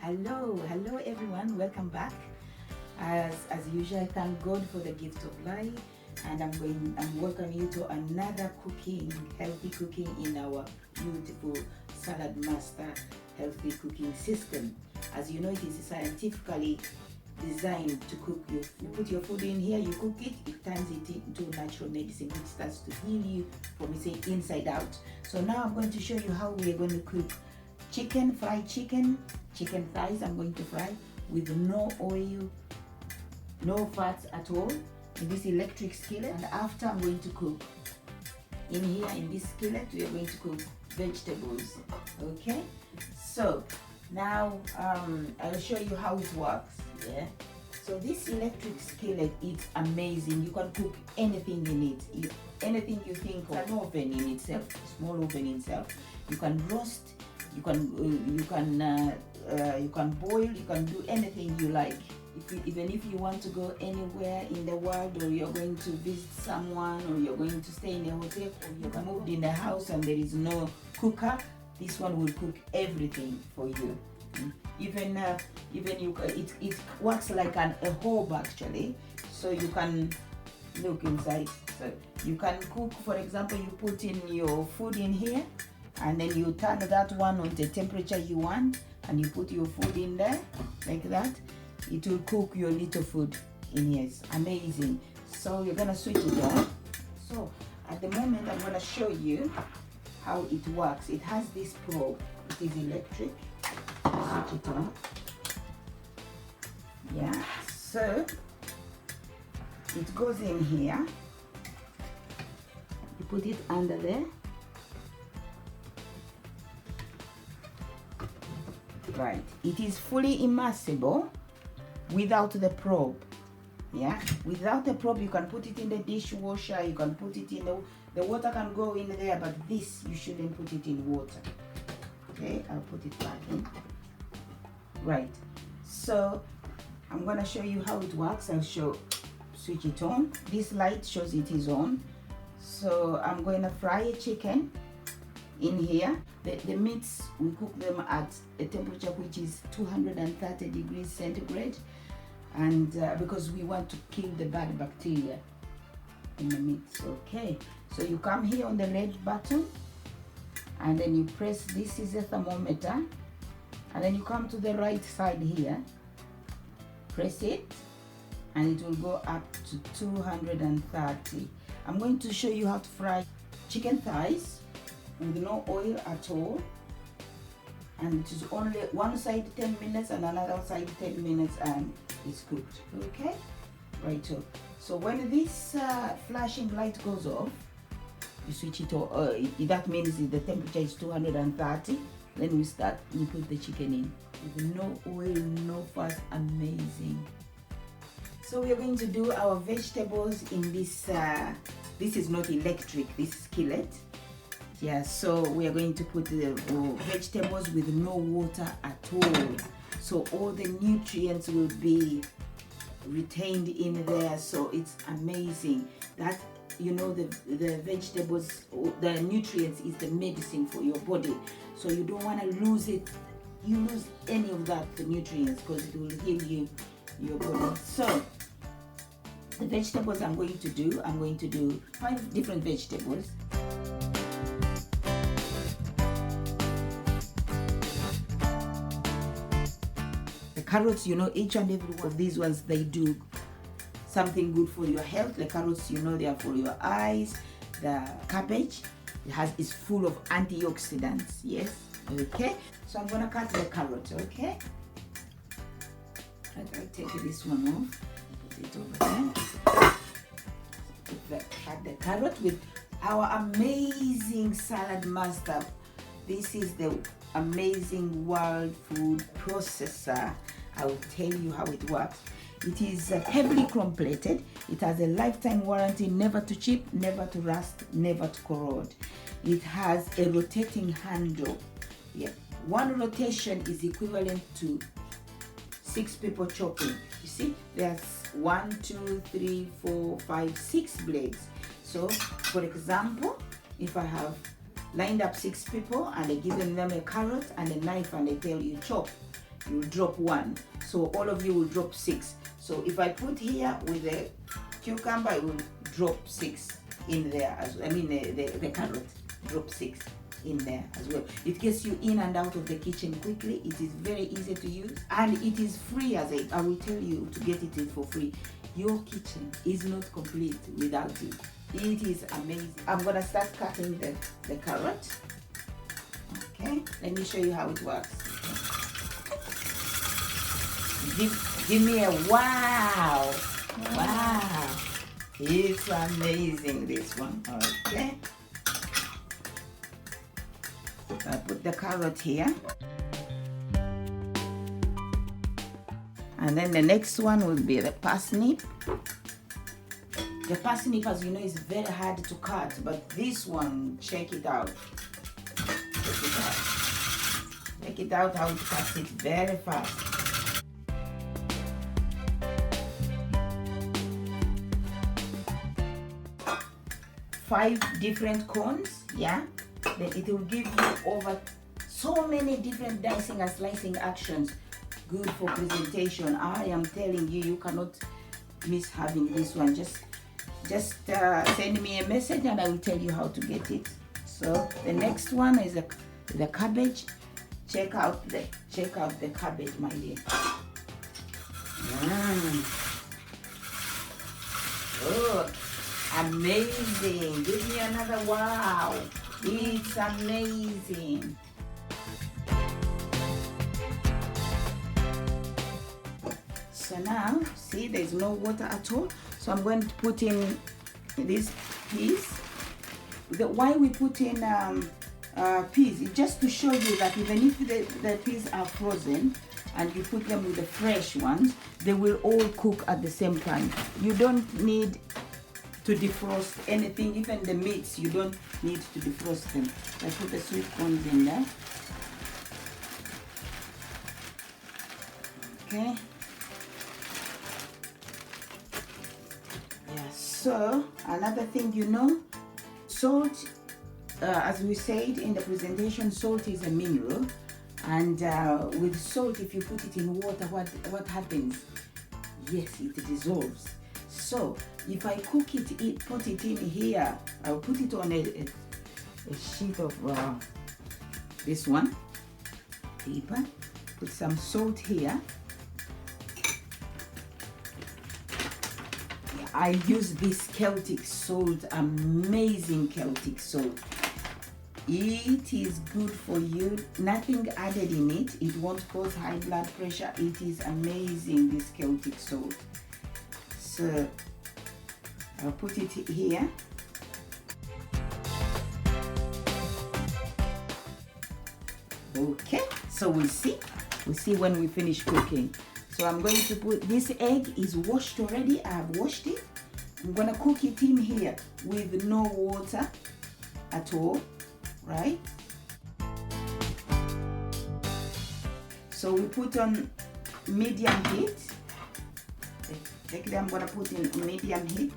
Hello everyone, welcome back. As usual, I thank God for the gift of life, and I'm welcoming you to another healthy cooking in our beautiful Salad Master healthy cooking system. As you know, it is scientifically designed to cook you put your food in here, you cook it, it turns it into natural medicine which starts to heal you from inside out. So now I'm going to show you how we are going to cook fried chicken thighs. I'm going to fry with no oil, no fats at all, in this electric skillet. And after, I'm going to cook in here in this skillet, we are going to cook vegetables. Okay, so now I'll show you how it works. So this electric skillet, it's amazing. You can cook anything in it, anything you think of. An oven in itself, small oven in itself. You can roast, you can boil, you can do anything you like. Even if you want to go anywhere in the world, or you're going to visit someone, or you're going to stay in a hotel, or you're moved in a house and there is no cooker, this one will cook everything for you. Even it works like a hob actually, so you can look inside. So you can cook, for example, you put in your food in here, and then you turn that one on the temperature you want, and you put your food in there like that. It will cook your little food in here. It's amazing. So you're gonna switch it on. So at the moment, I'm gonna show you how it works. It has this probe. It is electric. Switch it on. Yeah. So it goes in here. You put it under there. Right. It is fully immersible without the probe. Yeah. Without the probe, you can put it in the dishwasher. You can put it in the water can go in there, but this you shouldn't put it in water. Okay. I'll put it back in. Right. So I'm gonna show you how it works. Switch it on. This light shows it is on. So I'm going to fry a chicken in here. The meats, we cook them at a temperature which is 230 degrees centigrade, and because we want to kill the bad bacteria in the meats. Okay, so you come here on the red button, and then you press, this is a thermometer, and then you come to the right side here, press it, and it will go up to 230. I'm going to show you how to fry chicken thighs with no oil at all, and it is only one side 10 minutes and another side 10 minutes, and it's cooked. Okay, right. So when this flashing light goes off, you switch it on. That means the temperature is 230. Then we start. You put the chicken in with no oil, no fat. Amazing. So we are going to do our vegetables in this. This is not electric. This skillet. Yeah, so we are going to put the vegetables with no water at all. So all the nutrients will be retained in there. So it's amazing. That, you know, the vegetables, the nutrients is the medicine for your body. So you don't want to lose it. You lose any of that, the nutrients, because it will heal your body. So the vegetables I'm going to do 5 different vegetables. Carrots, you know, each and every one of these ones, they do something good for your health. The carrots, you know, they are for your eyes. The cabbage is full of antioxidants. Yes. Okay. So I'm gonna cut the carrot. Okay. I'll take this one off. Put it over there. Cut the carrot with our amazing Salad Master. This is the amazing world food processor. I will tell you how it works. It is heavily chrome plated. It has a lifetime warranty, never to chip, never to rust, never to corrode. It has a rotating handle. Yeah. One rotation is equivalent to 6 people chopping. You see, there's 1, 2, 3, 4, 5, 6 blades. So, for example, if I have lined up 6 people and I give them a carrot and a knife and I tell you chop, you will drop 1. So all of you will drop 6. So if I put here with the cucumber, I will drop 6 in there as well. I mean the carrot, drop 6 in there as well. It gets you in and out of the kitchen quickly. It is very easy to use, and it is free. As I will tell you to get it for free. Your kitchen is not complete without it. It is amazing. I'm gonna start cutting the carrot. Okay, let me show you how it works. Give me a wow. Wow. It's amazing, this one. Okay. I put the carrot here. And then the next one will be the parsnip. The parsnip, as you know, is very hard to cut, but this one, check it out. Check it out. Check it out how it cuts it very fast. Five different cones, yeah? Then it will give you over so many different dicing and slicing actions. Good for presentation. I am telling you, you cannot miss having this one. Just send me a message and I will tell you how to get it. So the next one is the cabbage. Check out the cabbage, my dear. Oh, amazing. Give me another wow. It's amazing. So now, see, there's no water at all. So I'm going to put in this peas. Why we put in peas is just to show you that even if the peas are frozen and you put them with the fresh ones, they will all cook at the same time. You don't need to defrost anything, even the meats, you don't need to defrost them. I put the sweet corns in there. Okay. Yeah, so another thing, you know, salt, as we said in the presentation, salt is a mineral, and with salt, if you put it in water, what happens? Yes, it dissolves. So if I cook it, put it in here, I'll put it on a sheet of this one paper, put some salt here. I use this Celtic salt, amazing Celtic salt. It is good for you, nothing added in it. It won't cause high blood pressure. It is amazing, this Celtic salt. So I'll put it here. Okay, so we'll see when we finish cooking. So I'm going to put, this egg is washed already. I have washed it. I'm going to cook it in here with no water at all, right? So we put on medium heat. I'm going to put in medium heat.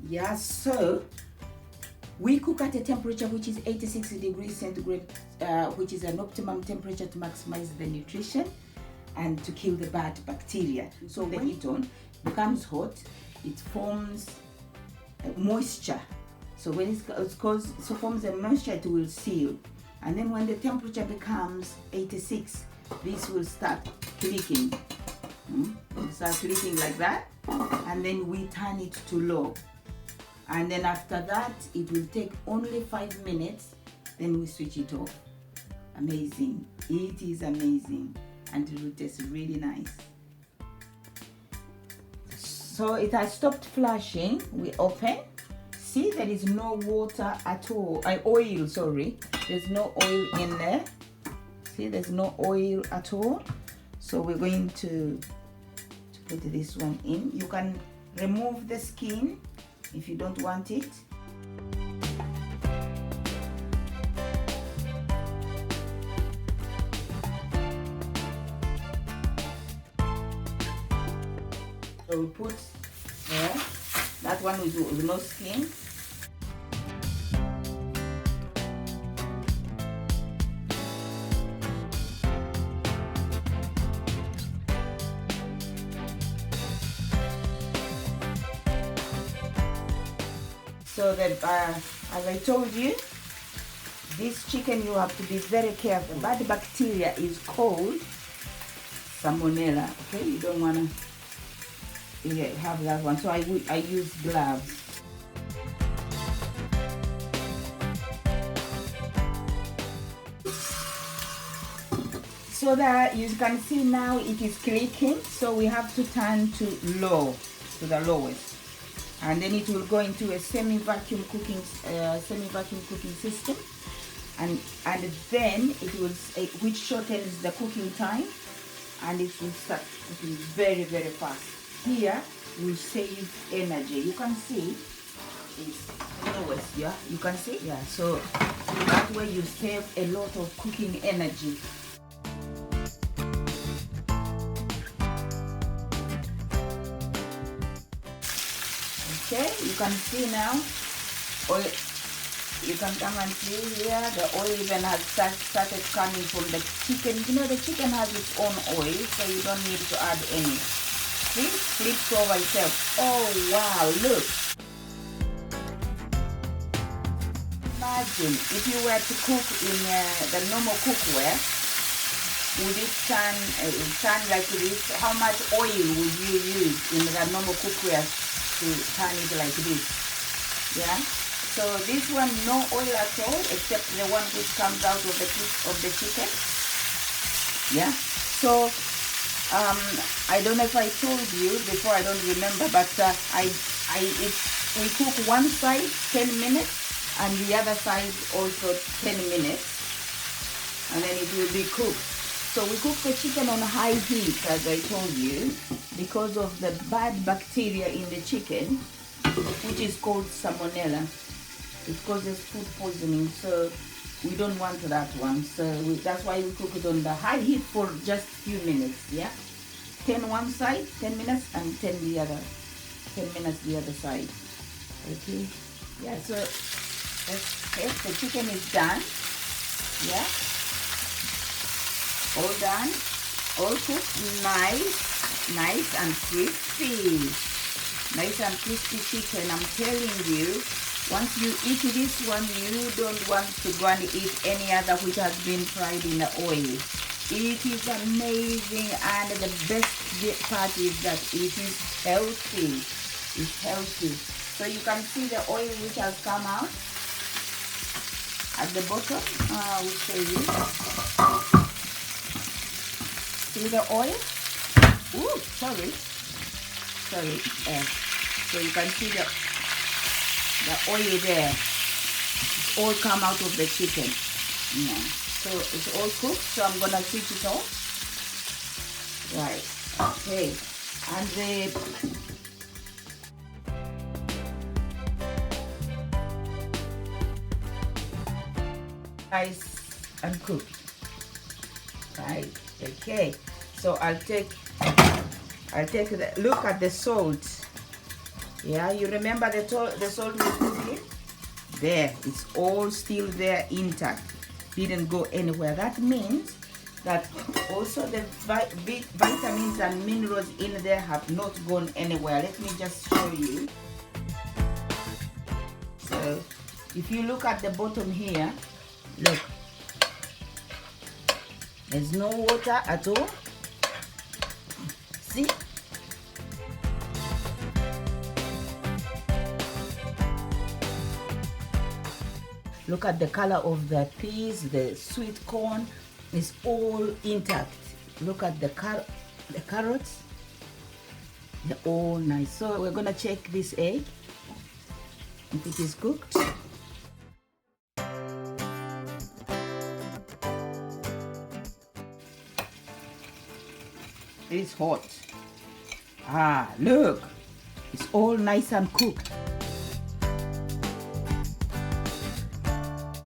Yeah, so we cook at a temperature which is 86 degrees centigrade, which is an optimum temperature to maximize the nutrition and to kill the bad bacteria. So the heat on becomes hot, it forms moisture. So when it forms a moisture, it will seal. And then when the temperature becomes 86, this will start clicking. It will start clicking like that, and then we turn it to low. And then after that, it will take only 5 minutes, then we switch it off. Amazing. It is amazing. And it will taste really nice. So it has stopped flushing. We open. See, there is no water at all. Oil, sorry. There's no oil in there. See, there's no oil at all. So we're going to put this one in. You can remove the skin if you don't want it. So we put there, that one with no skin. So that, as I told you, this chicken you have to be very careful. Bad bacteria is called Salmonella. Okay, you don't wanna have that one. So I use gloves. So that you can see now it is clicking. So we have to turn to low, to the lowest, and then it will go into a semi-vacuum cooking system, and then it will, which shortens the cooking time, and it will start cooking very, very fast. Here will save energy. You can see it's lowest, yeah. You can see, yeah. So that way you save a lot of cooking energy. Okay, you can see now, oil, you can come and see here, the oil even has started coming from the chicken. You know, the chicken has its own oil, so you don't need to add any. See, flips over itself. Oh wow, look. Imagine if you were to cook in the normal cookware, would it turn like this? How much oil would you use in the normal cookware to turn it like this? Yeah. So this one, no oil at all, except the one which comes out of the chicken. Yeah. So I don't know if I told you before. I don't remember, but we cook one side 10 minutes and the other side also 10 minutes, and then it will be cooked. So we cook the chicken on high heat, as I told you, because of the bad bacteria in the chicken, which is called Salmonella. It causes food poisoning, so we don't want that one. So that's why we cook it on the high heat for just a few minutes, yeah? 10 one side, 10 minutes, and 10 minutes the other side. Okay, yeah, so the chicken is done, yeah? All done, all cooked, nice and crispy. Nice and crispy chicken. I'm telling you, once you eat this one, you don't want to go and eat any other which has been fried in the oil. It is amazing, and the best part is that it is healthy. It's healthy. So you can see the oil which has come out at the bottom. I will show you. See the oil? Ooh, sorry. So you can see the oil there. It's all come out of the chicken. Yeah. So it's all cooked. So I'm gonna switch it off. Right. Okay. And nice and cooked. Right. Okay. So I'll take the look at the salt. Yeah, you remember the salt we put in? There, it's all still there intact. Didn't go anywhere. That means that also the vitamins and minerals in there have not gone anywhere. Let me just show you. So if you look at the bottom here, look, there's no water at all. See? Look at the color of the peas, the sweet corn is all intact. Look at the carrots, they're all nice. So we're gonna check this egg if it is cooked. It's hot. Ah, look, it's all nice and cooked.